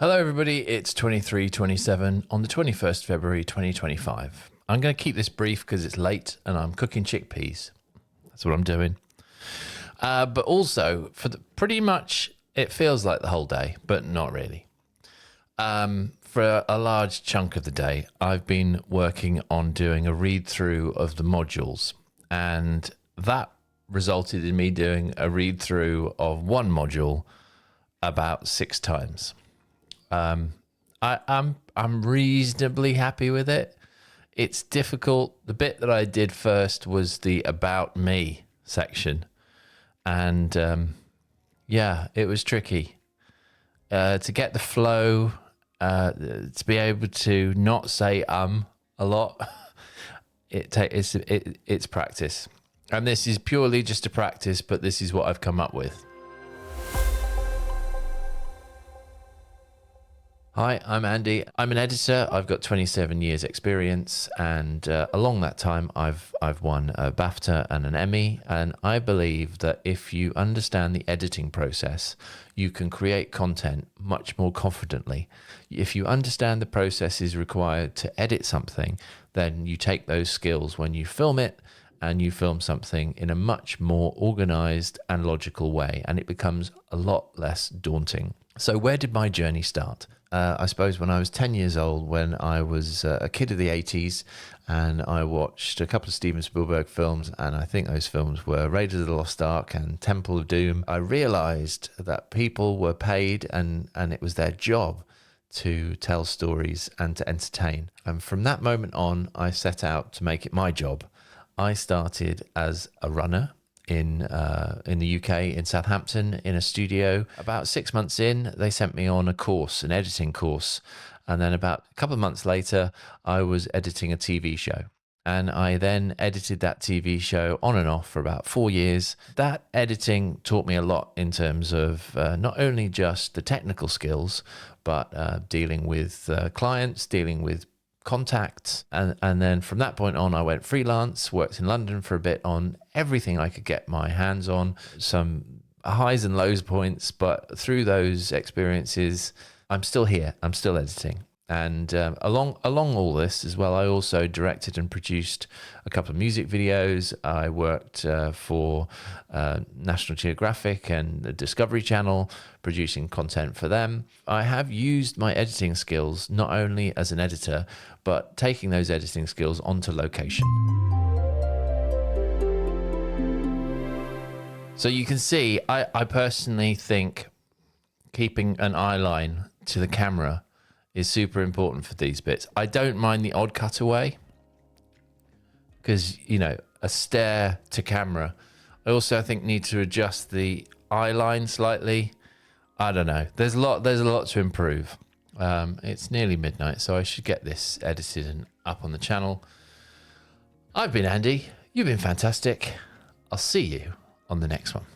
Hello everybody, it's 23:27 on the 21st February 2025. I'm going to keep this brief because it's late and I'm cooking chickpeas. That's what I'm doing. But also, pretty much it feels like the whole day, but not really. For a large chunk of the day, I've been working on doing a read through of the modules, and that resulted in me doing a read through of one module about 6 times. I'm reasonably happy with it. It's difficult. The bit that I did first was the about me section, and it was tricky to get the flow, to be able to not say a lot. It's practice, and this is purely just a practice, but this is what I've come up with. Hi, I'm Andy. I'm an editor. I've got 27 years experience, and along that time I've won a BAFTA and an Emmy, and I believe that if you understand the editing process, you can create content much more confidently. If you understand the processes required to edit something, then you take those skills when you film it, and you film something in a much more organized and logical way, and it becomes a lot less daunting. So where did my journey start? I suppose when I was 10 years old, when I was a kid of the 80s, and I watched a couple of Steven Spielberg films, and I think those films were Raiders of the Lost Ark and Temple of Doom. I realized that people were paid and it was their job to tell stories and to entertain. And from that moment on, I set out to make it my job. I started as a runner in the UK, in Southampton, in a studio. About 6 months in, they sent me on a course, an editing course. And then about a couple of months later, I was editing a TV show. And I then edited that TV show on and off for about 4 years. That editing taught me a lot in terms of not only just the technical skills, but dealing with clients, dealing with contacts, and then from that point on I went freelance, worked in London for a bit on everything I could get my hands on, some highs and lows points, but through those experiences I'm still here, I'm still editing. And along all this as well, I also directed and produced a couple of music videos. I worked for National Geographic and the Discovery Channel, producing content for them. I have used my editing skills not only as an editor, but taking those editing skills onto location. So you can see, I personally think keeping an eye line to the camera is super important for these bits. I don't mind the odd cutaway because, a stare to camera. I also, I think, need to adjust the eye line slightly. I don't know. There's a lot to improve. It's nearly midnight, so I should get this edited and up on the channel. I've been Andy. You've been fantastic. I'll see you on the next one.